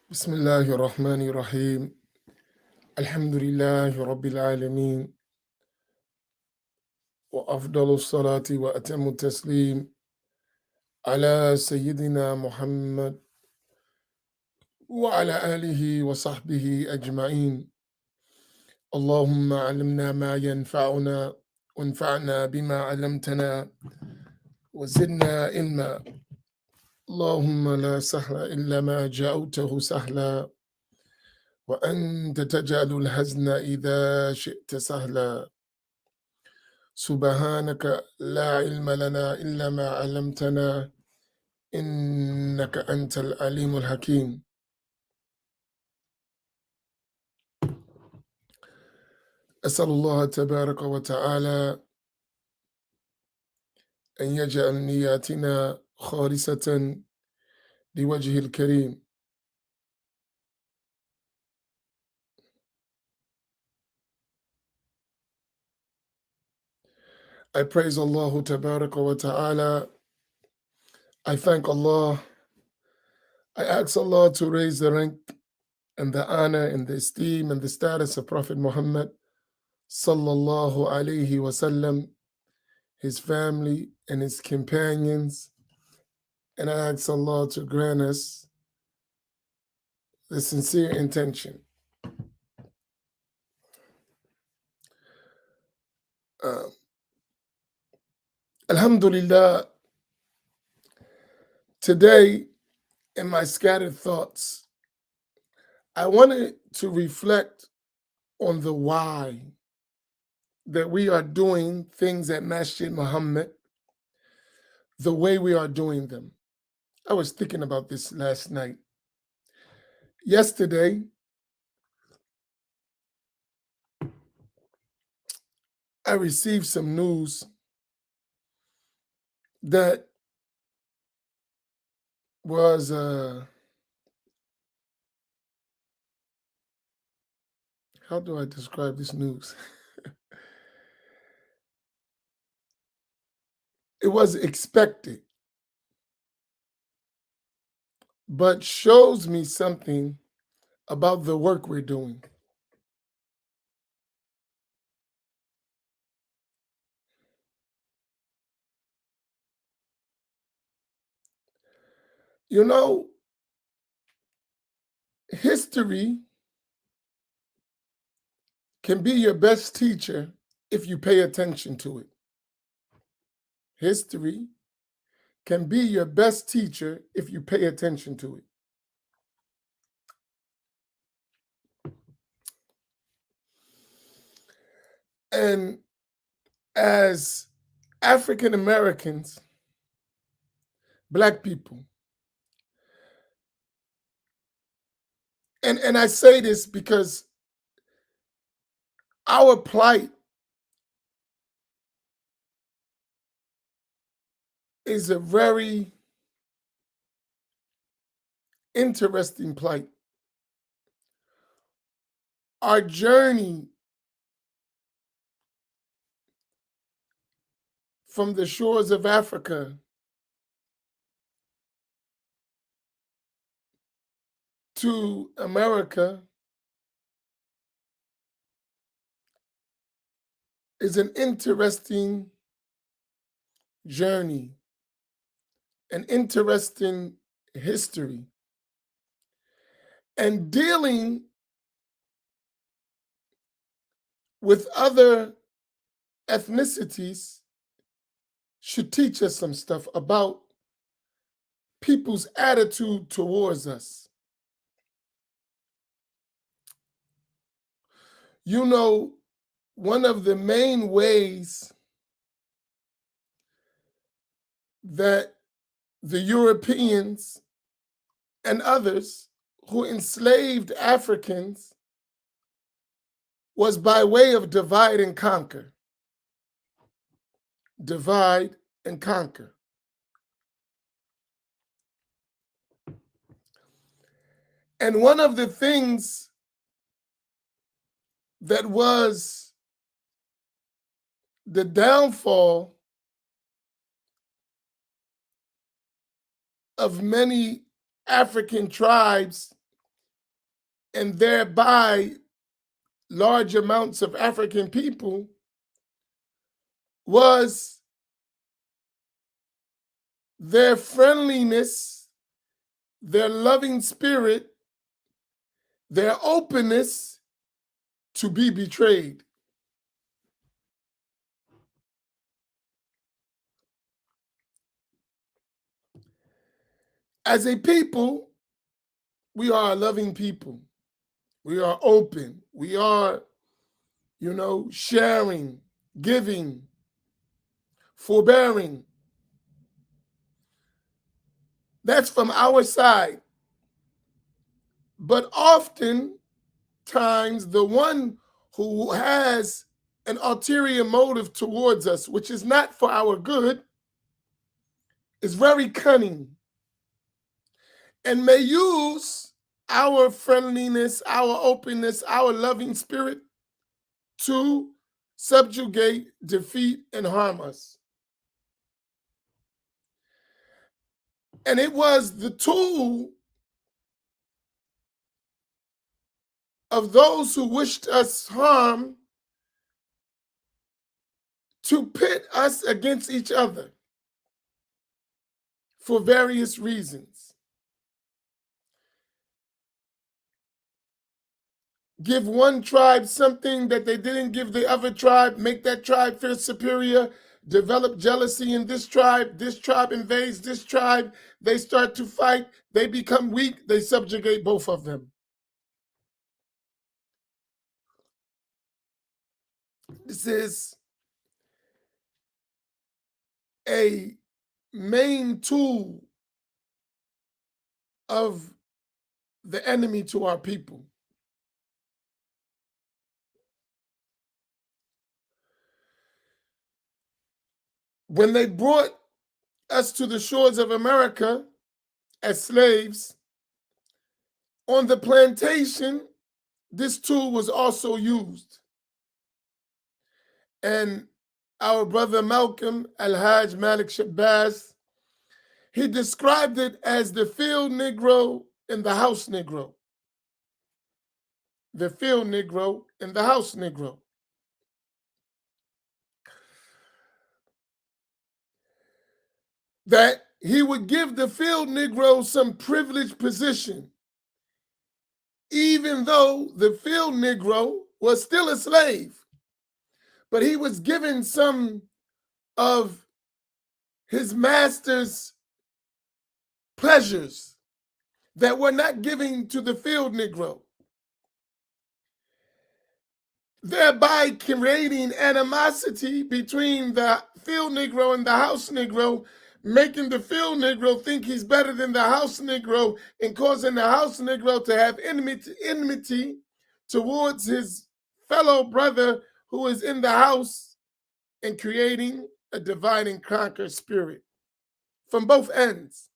بسم الله الرحمن الرحيم الحمد لله رب العالمين وأفضل الصلاة وأتم التسليم على سيدنا محمد وعلى آله وصحبه أجمعين. اللهم علمنا ما ينفعنا وانفعنا بما علمتنا وزدنا علما. اللهم لا سهل إلا ما جعلته سهلا وأنت تجعل الحزن إذا شئت سهلا. سبحانك لا علم لنا إلا ما علمتنا إنك أنت العليم الحكيم. أسأل الله تبارك وتعالى أن يجعل نياتنا خالصة لوجه الكريم. I praise Allah Tabaraka wa Ta'ala. I thank Allah. I ask Allah to raise the rank and the honor and the esteem and the status of Prophet Muhammad sallallahu alayhi wasallam, his family and his companions, and I ask Allah to grant us the sincere intention. Alhamdulillah, today in my scattered thoughts, I wanted to reflect on the why that we are doing things at Masjid Muhammad the way we are doing them. I was thinking about this last night. Yesterday, I received some news that was how do I describe this news? It was expected, but shows me something about the work we're doing. You know, history can be your best teacher if you pay attention to it. History can be your best teacher if you pay attention to it. And as African Americans, Black people, and I say this because our plight is a very interesting plight. Our journey from the shores of Africa to America is an interesting journey, an interesting history. And dealing with other ethnicities should teach us some stuff about people's attitude towards us. You know, one of the main ways that the Europeans and others who enslaved Africans was by way of divide and conquer. Divide and conquer. And one of the things that was the downfall of many African tribes and thereby large amounts of African people was their friendliness, their loving spirit, their openness to be betrayed. As a people, we are a loving people. We are open. We are, sharing, giving, forbearing. That's from our side. But oftentimes, the one who has an ulterior motive towards us, which is not for our good, is very cunning and may use our friendliness, our openness, our loving spirit to subjugate, defeat, and harm us. And it was the tool of those who wished us harm to pit us against each other for various reasons. Give one tribe something that they didn't give the other tribe, make that tribe feel superior, develop jealousy in this tribe invades this tribe, they start to fight, they become weak, they subjugate both of them. This is a main tool of the enemy to our people. When they brought us to the shores of America as slaves, on the plantation, this tool was also used. And our brother Malcolm Al-Hajj Malik Shabazz, he described it as the field Negro and the house Negro. The field Negro and the house Negro. That he would give the field Negro some privileged position, even though the field Negro was still a slave. But he was given some of his master's pleasures that were not given to the field Negro, thereby creating animosity between the field Negro and the house Negro, making the field Negro think he's better than the house Negro and causing the house Negro to have enmity towards his fellow brother who is in the house, and creating a divide and conquer spirit from both ends.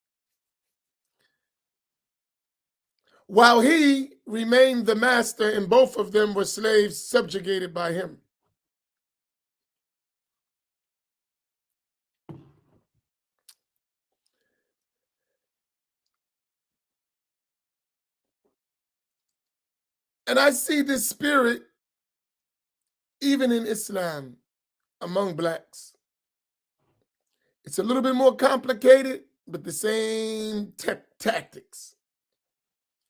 While he remained the master and both of them were slaves subjugated by him. And I see this spirit even in Islam among blacks. It's a little bit more complicated, but the same tactics.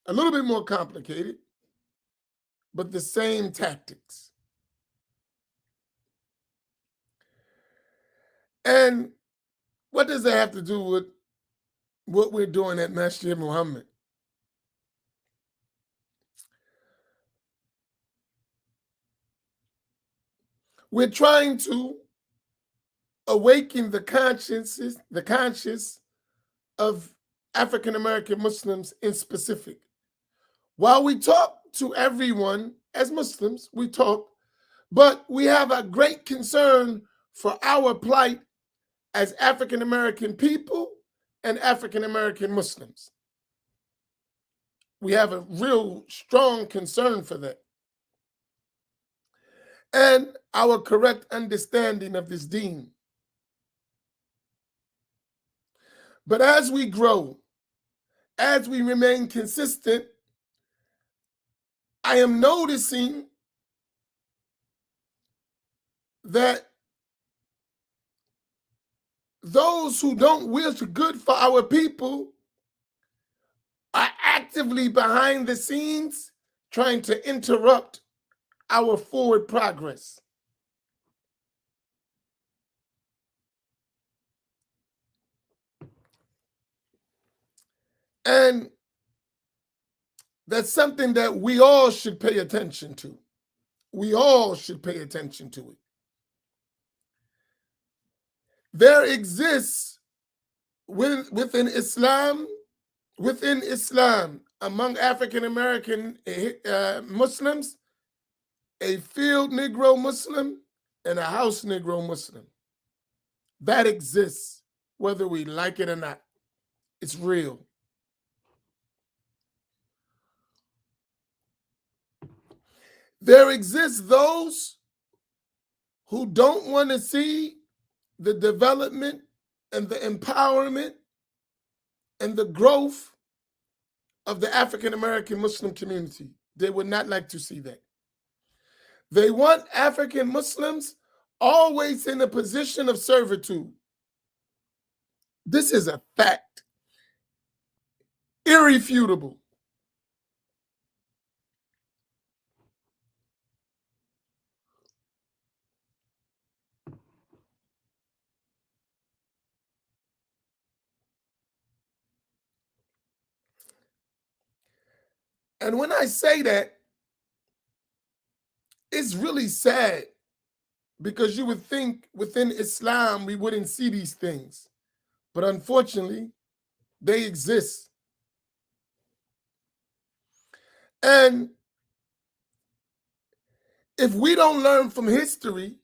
A little bit more complicated, but the same tactics. And what does that have to do with what we're doing at Masjid Muhammad? We're trying to awaken the conscience of African American Muslims in specific. While we talk to everyone as Muslims, we talk, but we have a great concern for our plight as African American people and African American Muslims. We have a real strong concern for that. And our correct understanding of this deen. But as we grow, as we remain consistent, I am noticing that those who don't wish good for our people are actively behind the scenes trying to interrupt our forward progress. And that's something that we all should pay attention to. We all should pay attention to it. There exists within Islam, among African American Muslims, a field Negro Muslim and a house Negro Muslim. That exists, whether we like it or not. It's real. There exist those who don't want to see the development and the empowerment and the growth of the African American Muslim community. They would not like to see that. They want African Muslims always in a position of servitude. This is a fact, irrefutable. And when I say that, it's really sad, because you would think within Islam we wouldn't see these things. But unfortunately, they exist. And if we don't learn from history,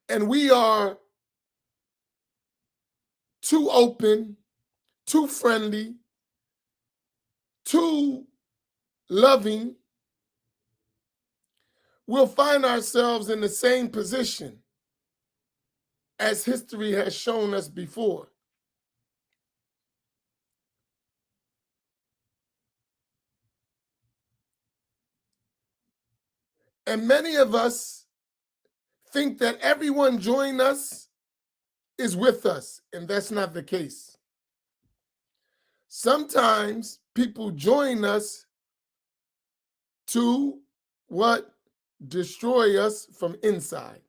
and we are too open, too friendly, too loving, we'll find ourselves in the same position as history has shown us before. And many of us think that everyone joining us is with us, and that's not the case. Sometimes people join us to what? Destroy us from inside.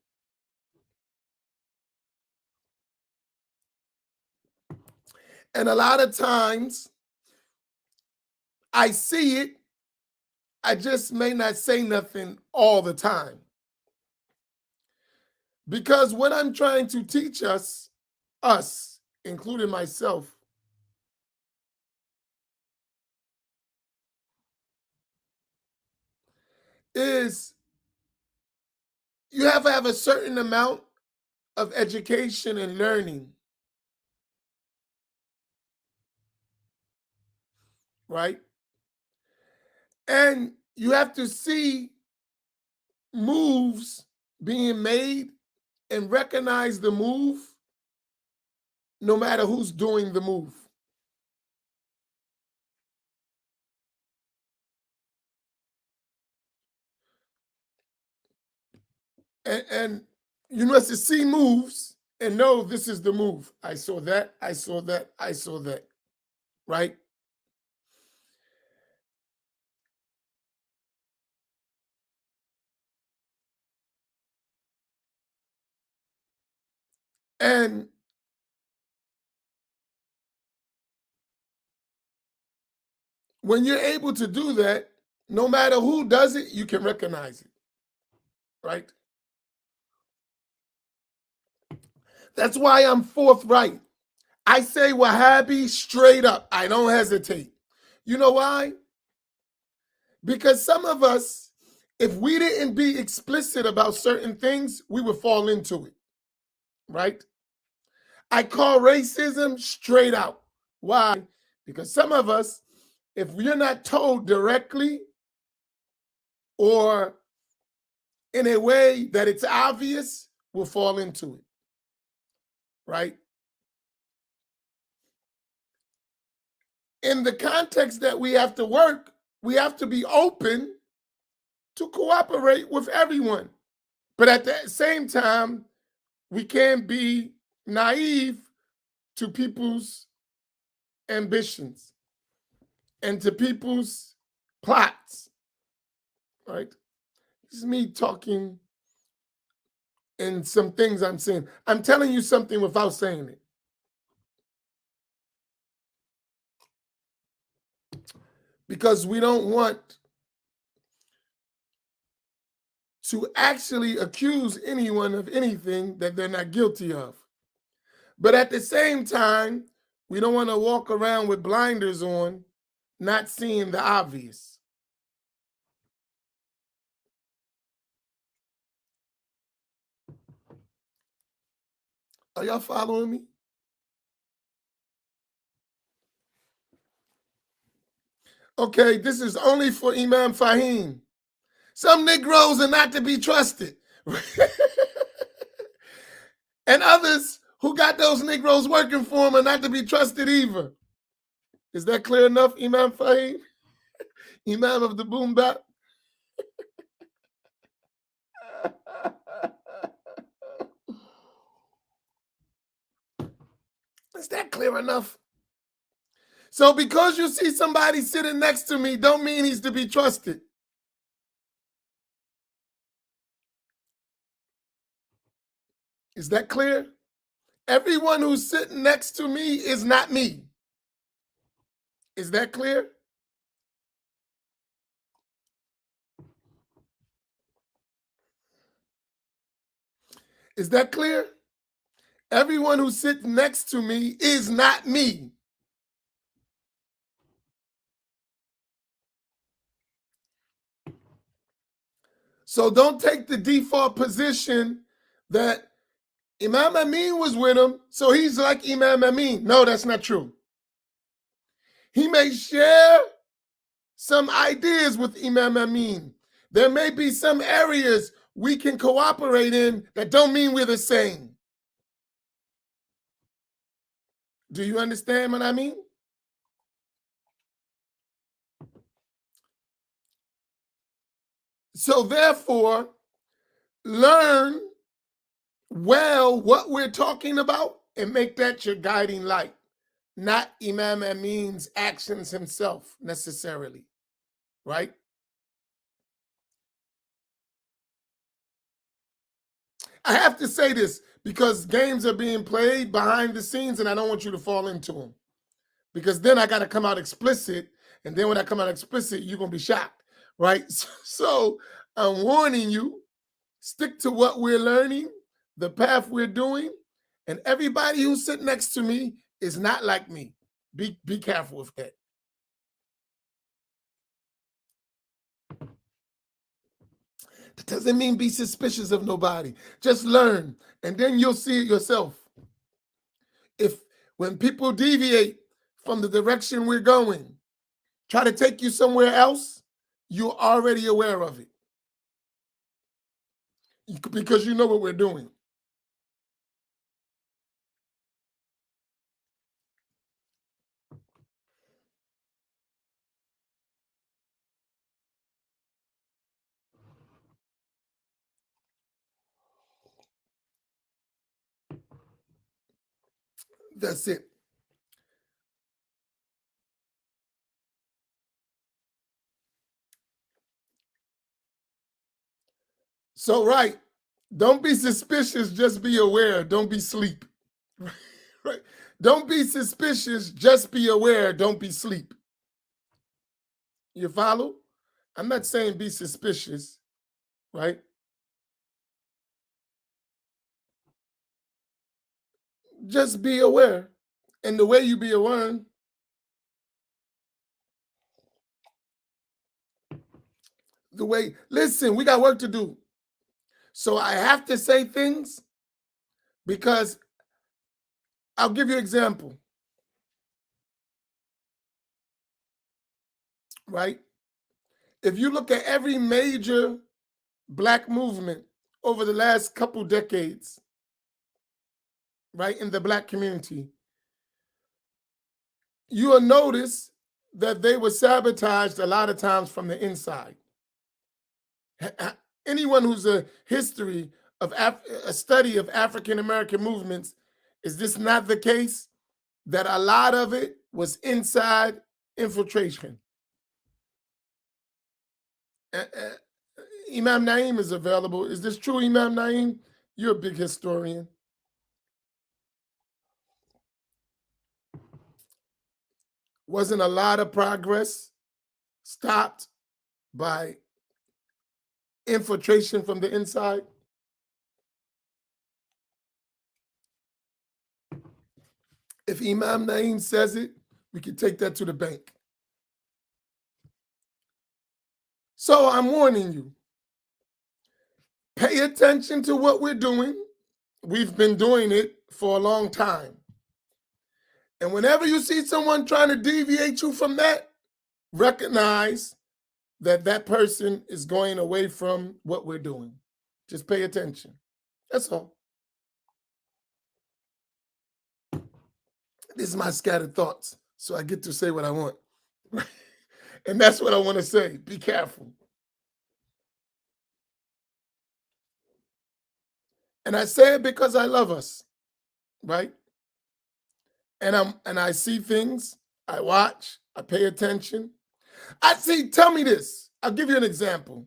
And a lot of times I see it, I just may not say nothing all the time. Because what I'm trying to teach us, including myself, is you have to have a certain amount of education and learning, right? And you have to see moves being made and recognize the move no matter who's doing the move. And you must see moves and know this is the move. I saw that, I saw that, I saw that, right? And when you're able to do that, no matter who does it, you can recognize it, right? That's why I'm forthright. I say Wahhabi straight up. I don't hesitate. You know why? Because some of us, if we didn't be explicit about certain things, we would fall into it, right? I call racism straight out. Why? Because some of us, if you're not told directly or in a way that it's obvious, we'll fall into it, right? In the context that we have to work, we have to be open to cooperate with everyone. But at the same time, we can't be naive to people's ambitions and to people's plots, right? This is me talking in some things I'm saying. I'm telling you something without saying it. Because we don't want to actually accuse anyone of anything that they're not guilty of. But at the same time, we don't want to walk around with blinders on, not seeing the obvious. Are y'all following me? Okay, this is only for Imam Fahim. Some Negroes are not to be trusted. And others who got those Negroes working for them are not to be trusted either. Is that clear enough, Imam Fahim? Imam of the Boom Bap? Is that clear enough? So because you see somebody sitting next to me, don't mean he's to be trusted. Is that clear? Everyone who's sitting next to me is not me. Is that clear? Is that clear? Everyone who's sitting next to me is not me. So don't take the default position that Imam Amin was with him, so he's like Imam Amin. No, that's not true. He may share some ideas with Imam Amin. There may be some areas we can cooperate in that don't mean we're the same. Do you understand what I mean? So therefore, learn well what we're talking about and make that your guiding light, not Imam Amin's actions himself necessarily, right? I have to say this because games are being played behind the scenes and I don't want you to fall into them. Because then I got to come out explicit. And then when I come out explicit, you're going to be shocked, right? So I'm warning you, stick to what we're learning, the path we're doing. And everybody who's sitting next to me is not like me. Be careful with that. That doesn't mean be suspicious of nobody. Just learn, and then you'll see it yourself. When people deviate from the direction we're going, try to take you somewhere else, you're already aware of it. Because you know what we're doing. That's it. So, right, don't be suspicious, just be aware. Don't be sleep. Right? Don't be suspicious, just be aware. Don't be sleep. You follow? I'm not saying be suspicious, right? Just be aware. And the way you be aware, listen, we got work to do. So I have to say things because I'll give you an example. Right? If you look at every major Black movement over the last couple decades, right, in the Black community, you will notice that they were sabotaged a lot of times from the inside. Anyone who's a history of a study of African American movements, is this not the case? That a lot of it was inside infiltration. Imam Naim is available. Is this true, Imam Naim? You're a big historian. Wasn't a lot of progress stopped by infiltration from the inside? If Imam Naim says it, we can take that to the bank. So I'm warning you, pay attention to what we're doing. We've been doing it for a long time. And whenever you see someone trying to deviate you from that, recognize that that person is going away from what we're doing. Just pay attention. That's all. This is my scattered thoughts, so I get to say what I want. And that's what I want to say. Be careful. And I say it because I love us, right? And I see things, I watch, I pay attention. I see, tell me this. I'll give you an example.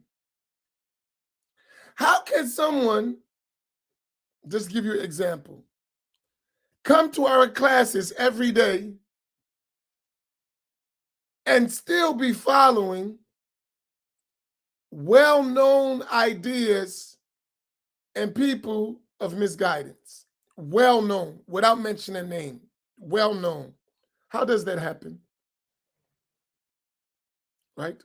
How can someone, just give you an example, come to our classes every day and still be following well-known ideas and people of misguidance? Well-known, without mentioning a name, well-known. How does that happen? Right?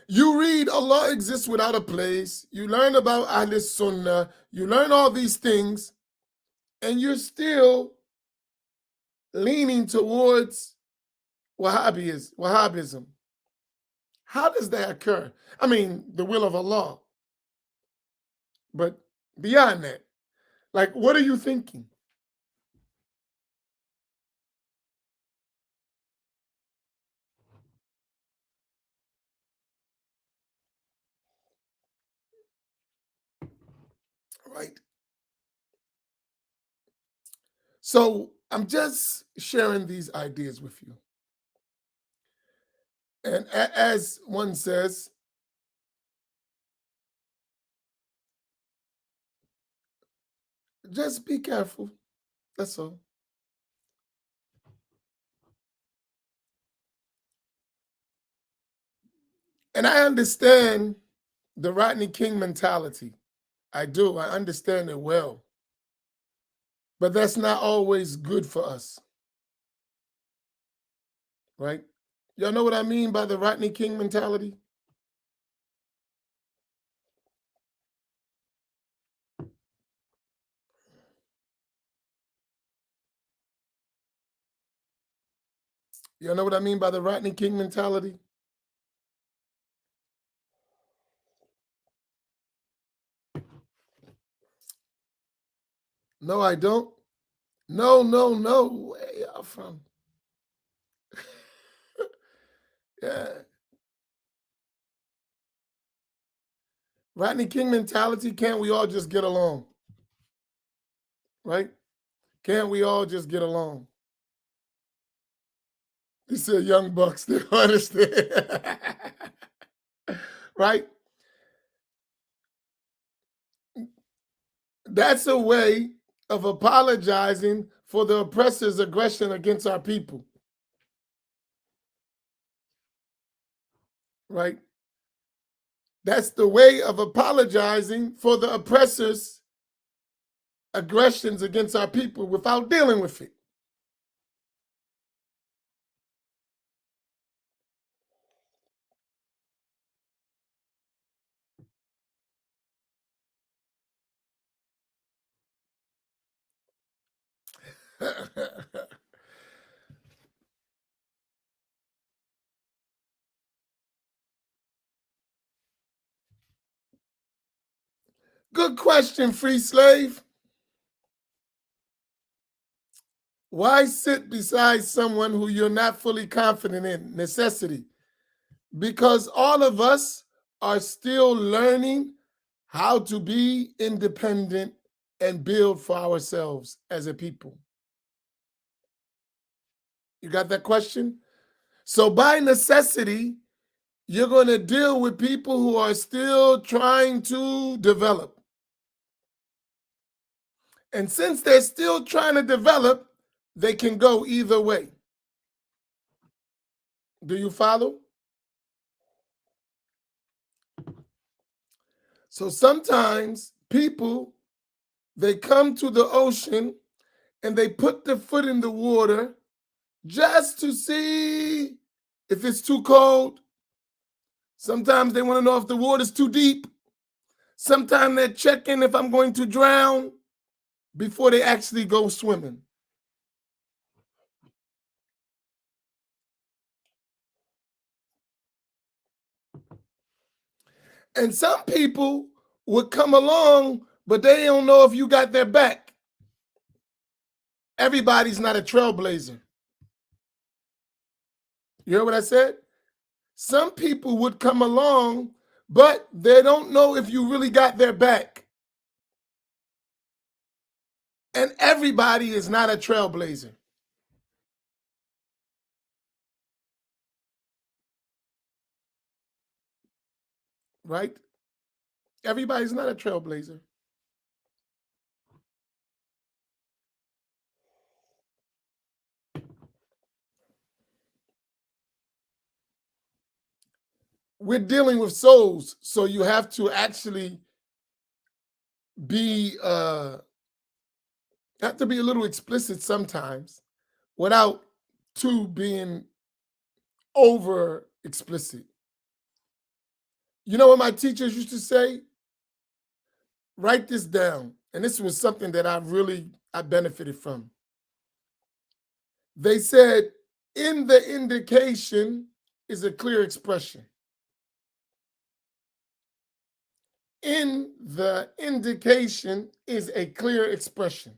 You read Allah exists without a place, you learn about Ahl Sunnah, you learn all these things, and you're still leaning towards Wahhabism. How does that occur? I mean, the will of Allah. But beyond that, like, what are you thinking? Right? So I'm just sharing these ideas with you. And as one says, just be careful. That's all. And I understand the Rodney King mentality. I do. I understand it well. But that's not always good for us. Right? Y'all know what I mean by the Rodney King mentality? Y'all know what I mean by the Rodney King mentality? No, I don't. No. Where y'all from? Yeah. Rodney King mentality, can't we all just get along? Right? Can't we all just get along? He said young bucks, they don't understand. Right? That's a way of apologizing for the oppressor's aggression against our people. Right? That's the way of apologizing for the oppressor's aggressions against our people without dealing with it. Good question, free slave. Why sit beside someone who you're not fully confident in? Necessity. Because all of us are still learning how to be independent and build for ourselves as a people. You got that question? So by necessity, you're going to deal with people who are still trying to develop. And since they're still trying to develop, they can go either way. Do you follow? So sometimes people, they come to the ocean and they put their foot in the water just to see if it's too cold. Sometimes they want to know if the water's too deep. Sometimes they're checking if I'm going to drown before they actually go swimming. And some people would come along, but they don't know if you got their back. Everybody's not a trailblazer. You hear what I said? Some people would come along, but they don't know if you really got their back. And everybody is not a trailblazer. Right? Everybody's not a trailblazer. We're dealing with souls, so you have to actually be have to be a little explicit sometimes without too being over explicit. You know what my teachers used to say? Write this down. And this was something that I benefited from. They said, in the indication is a clear expression. In the indication is a clear expression.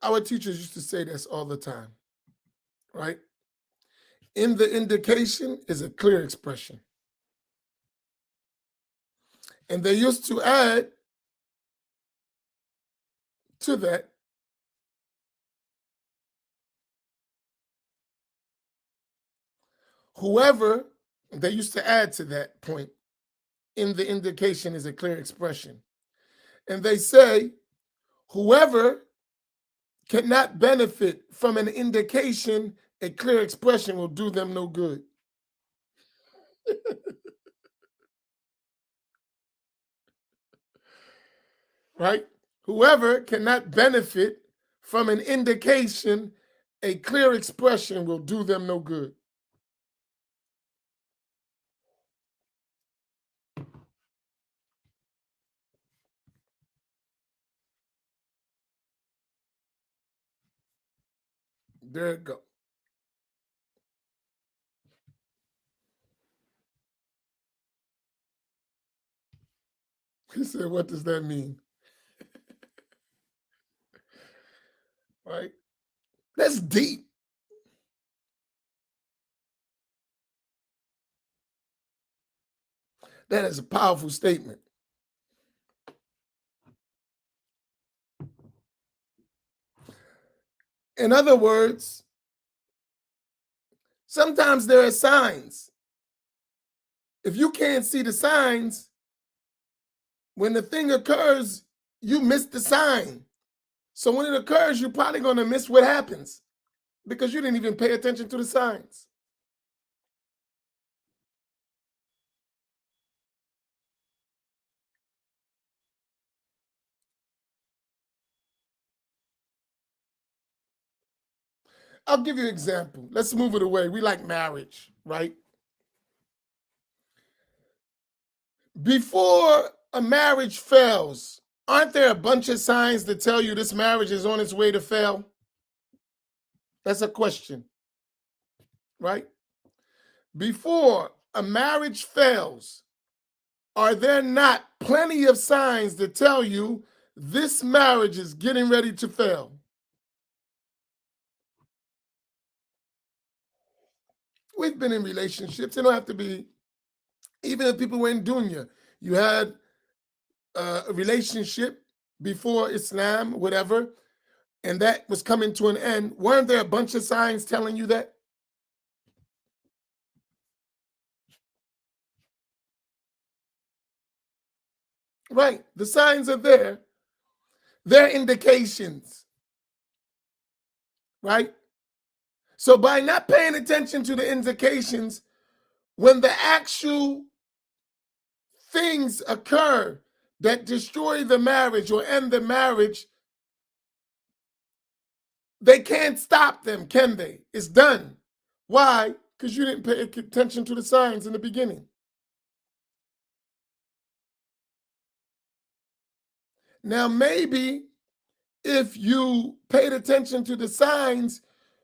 Our teachers used to say this all the time, right? In the indication is a clear expression. And they used to add to that, whoever, they used to add to that point, in the indication is a clear expression. And they say, whoever cannot benefit from an indication, a clear expression will do them no good. Right? Whoever cannot benefit from an indication, a clear expression will do them no good. There it go. He said, what does that mean? Right? That's deep. That is a powerful statement. In other words, sometimes there are signs. If you can't see the signs, when the thing occurs, you miss the sign. So when it occurs, you're probably going to miss what happens because you didn't even pay attention to the signs. I'll give you an example. Let's move it away. We like marriage, right? Before a marriage fails, aren't there a bunch of signs that tell you this marriage is on its way to fail? That's a question, right? before a marriage fails, are there not plenty of signs that tell you this marriage is getting ready to fail? We've been in relationships. It don't have to be, even if people were in dunya, you had a relationship before Islam, whatever, and that was coming to an end. Weren't there a bunch of signs telling you that? Right. The signs are there. They're indications, right? So by not paying attention to the indications, when the actual things occur that destroy the marriage or end the marriage, they can't stop them, can they? It's done. Why? Because you didn't pay attention to the signs in the beginning. Now, maybe if you paid attention to the signs,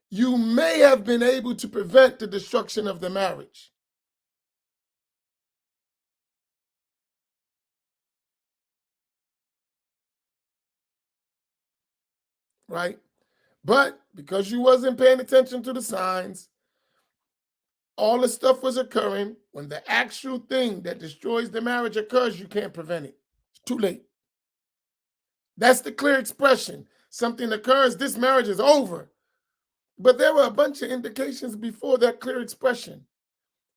you may have been able to prevent the destruction of the marriage. Right? But because you wasn't paying attention to the signs, all the stuff was occurring. When the actual thing that destroys the marriage occurs, you can't prevent it. It's too late. That's the clear expression. Something occurs, this marriage is over. But there were a bunch of indications before that clear expression.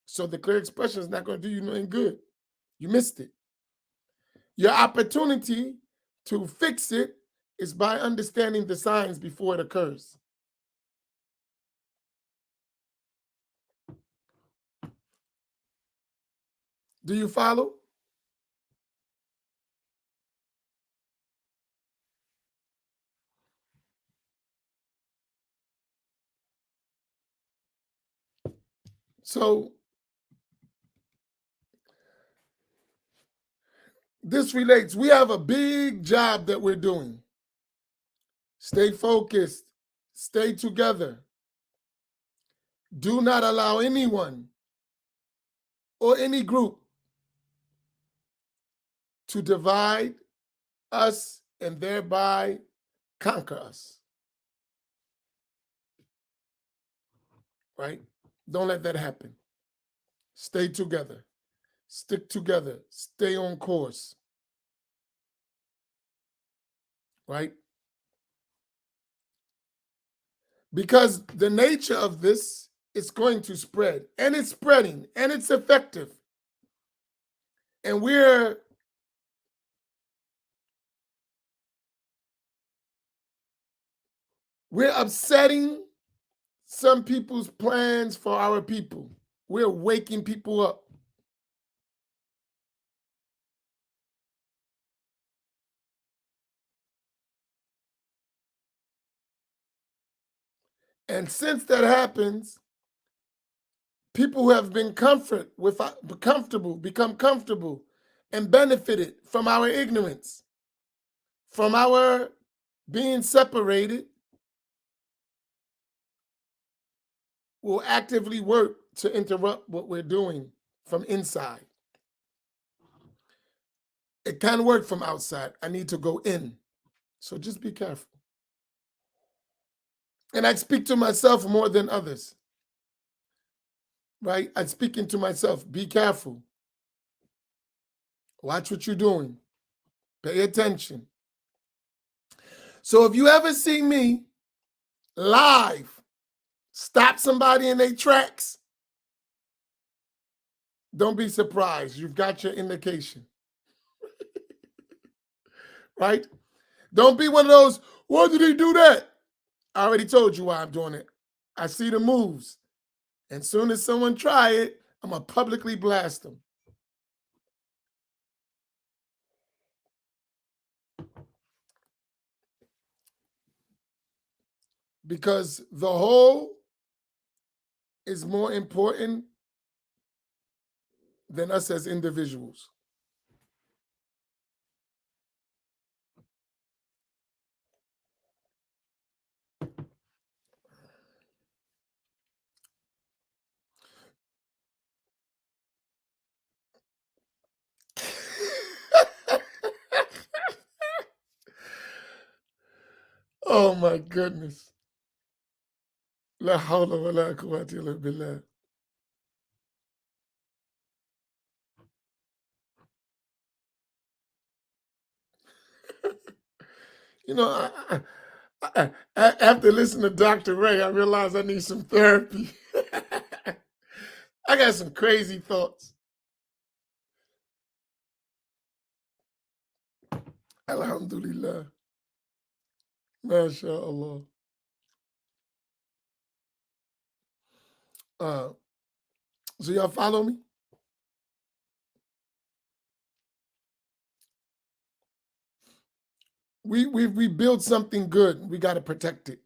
So the clear expression is not going to do you nothing good. You missed it. Your opportunity to fix it is by understanding the signs before it occurs. Do you follow? So this relates. We have a big job that we're doing. Stay focused. Stay together. Do not allow anyone or any group to divide us and thereby conquer us. Right? Don't let that happen. Stay together. Stick together. Stay on course. Right? Because the nature of this is going to spread, and it's spreading, and it's effective. And we're upsetting some people's plans for our people. We're waking people up. And since that happens, people who have been become comfortable and benefited from our ignorance, from our being separated, will actively work to interrupt what we're doing from inside. It can work from outside. I need to go in. So just be careful. And I speak to myself more than others. Right? I'm speaking to myself. Be careful. Watch what you're doing. Pay attention. So if you ever see me live stop somebody in their tracks, don't be surprised. You've got your indication. Right? Don't be one of those, why did he do that? I already told you why I'm doing it. I see the moves. And soon as someone try it, I'm going to publicly blast them. Because the whole is more important than us as individuals. Oh my goodness. La hawla wa la quwwata illa billah. You know, after listening to Dr. Ray, I realized I need some therapy. I got some crazy thoughts. Alhamdulillah. MashaAllah. So y'all follow me? We built something good. We got to protect it,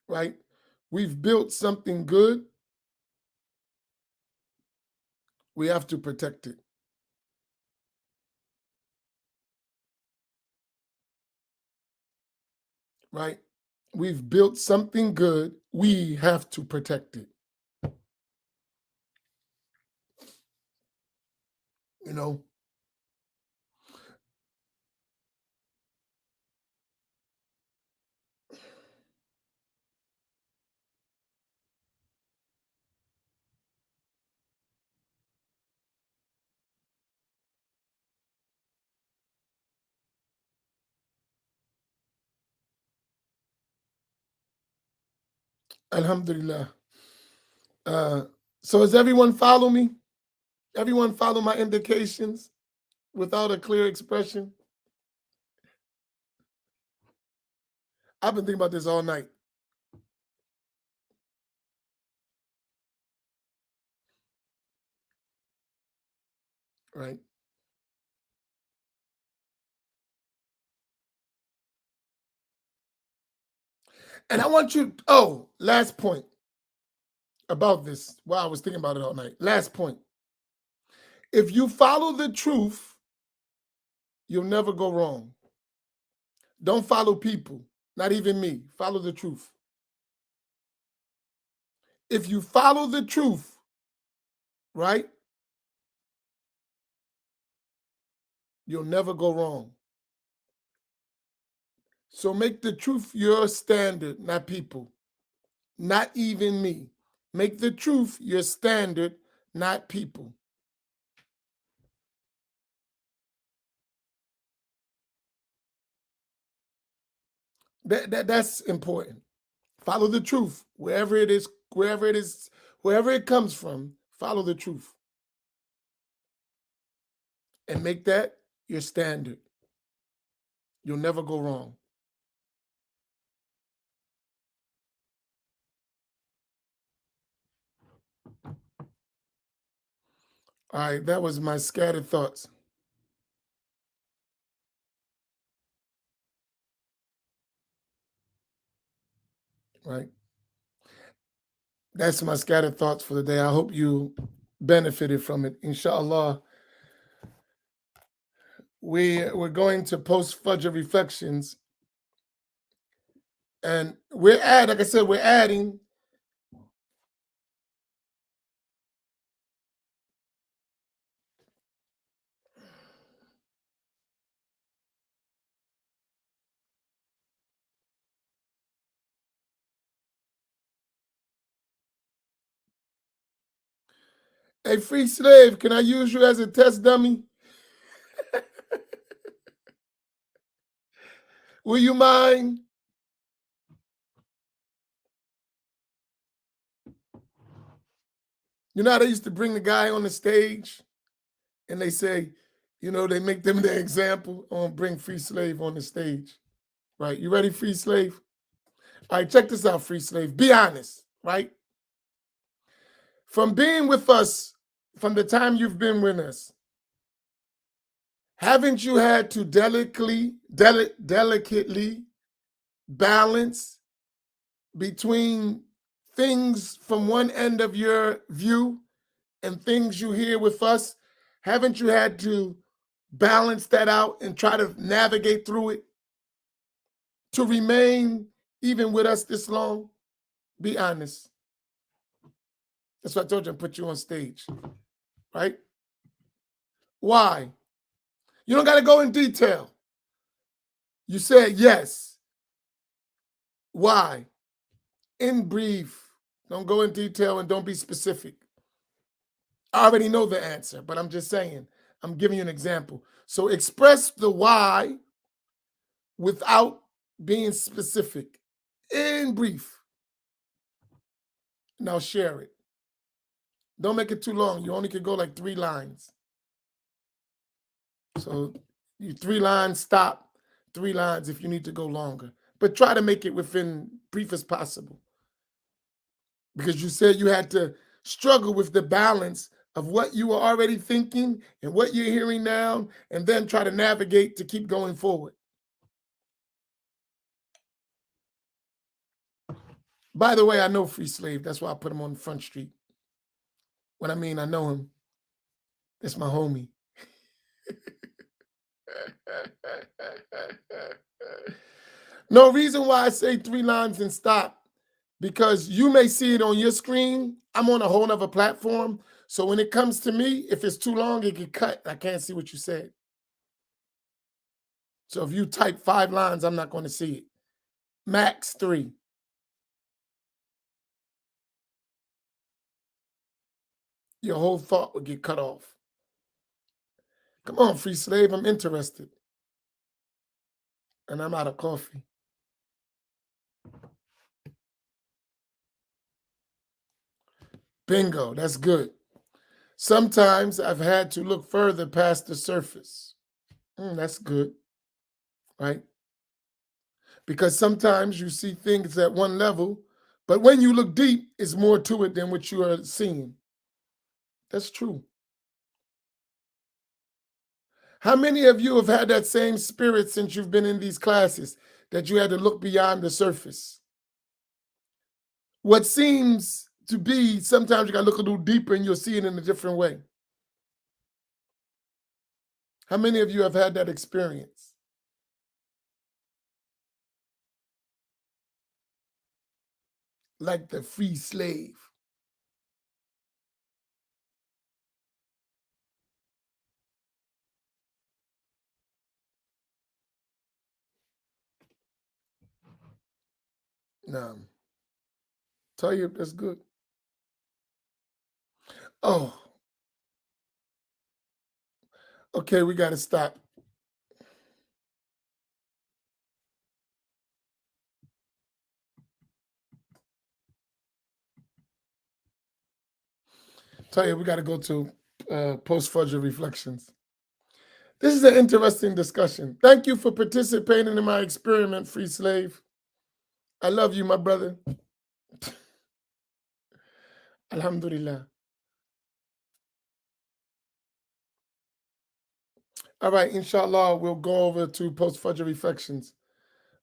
right? We've built something good. We have to protect it. Right? We've built something good. We have to protect it. You know? Alhamdulillah. So does everyone follow me? Everyone follow my indications without a clear expression? I've been thinking about this all night. Right? And I want you, last point about this. Well, I was thinking about it all night. Last point. If you follow the truth, you'll never go wrong. Don't follow people, not even me. Follow the truth. If you follow the truth, right, you'll never go wrong. So make the truth your standard, not people, not even me. Make the truth your standard, not people. That's important. Follow the truth wherever it is, wherever it comes from. Follow the truth and make that your standard. You'll never go wrong. All right, that was my scattered thoughts. Right. That's my scattered thoughts for the day. I hope you benefited from it. Inshallah, we're going to post Fajr reflections. And like I said, we're adding. Hey, free slave, can I use you as a test dummy? Will you mind? You know how they used to bring the guy on the stage and they say, they make them the example on bring free slave on the stage. Right? You ready, free slave? All right, check this out, free slave. Be honest, right? From being with us, from the time you've been with us, haven't you had to delicately balance between things from one end of your view and things you hear with us? Haven't you had to balance that out and try to navigate through it to remain even with us this long? Be honest. That's why I told you I put you on stage, right? Why? You don't got to go in detail. You said yes. Why? In brief. Don't go in detail and don't be specific. I already know the answer, but I'm just saying, I'm giving you an example. So express the why without being specific. In brief. Now share it. Don't make it too long. You only can go like 3 lines. So you 3 lines, stop. 3 lines if you need to go longer. But try to make it within brief as possible. Because you said you had to struggle with the balance of what you were already thinking and what you're hearing now, and then try to navigate to keep going forward. By the way, I know Free Slave. That's why I put him on Front Street. When I mean I know him, that's my homie. No reason why I say 3 lines and stop, because you may see it on your screen. I'm on a whole nother platform. So when it comes to me, if it's too long, it get cut. I can't see what you said. So if you type 5 lines, I'm not going to see it. Max 3. Your whole thought would get cut off. Come on, Free Slave, I'm interested. And I'm out of coffee. Bingo, that's good. Sometimes I've had to look further past the surface. That's good, right? Because sometimes you see things at one level, but when you look deep, it's more to it than what you are seeing. That's true. How many of you have had that same spirit since you've been in these classes, that you had to look beyond the surface? What seems to be, sometimes you got to look a little deeper and you'll see it in a different way. How many of you have had that experience? Like the free slave. No. Tell you that's good. Oh. Okay, we got to stop. Tell you, we got to go to post-Fajr reflections. This is an interesting discussion. Thank you for participating in my experiment, Free Slave. I love you, my brother. Alhamdulillah. All right, inshallah, we'll go over to post-Fajr reflections.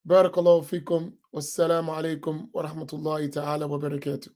Barakallahu fikum. Wassalamu alaikum wa rahmatullahi ta'ala wa barakatuh.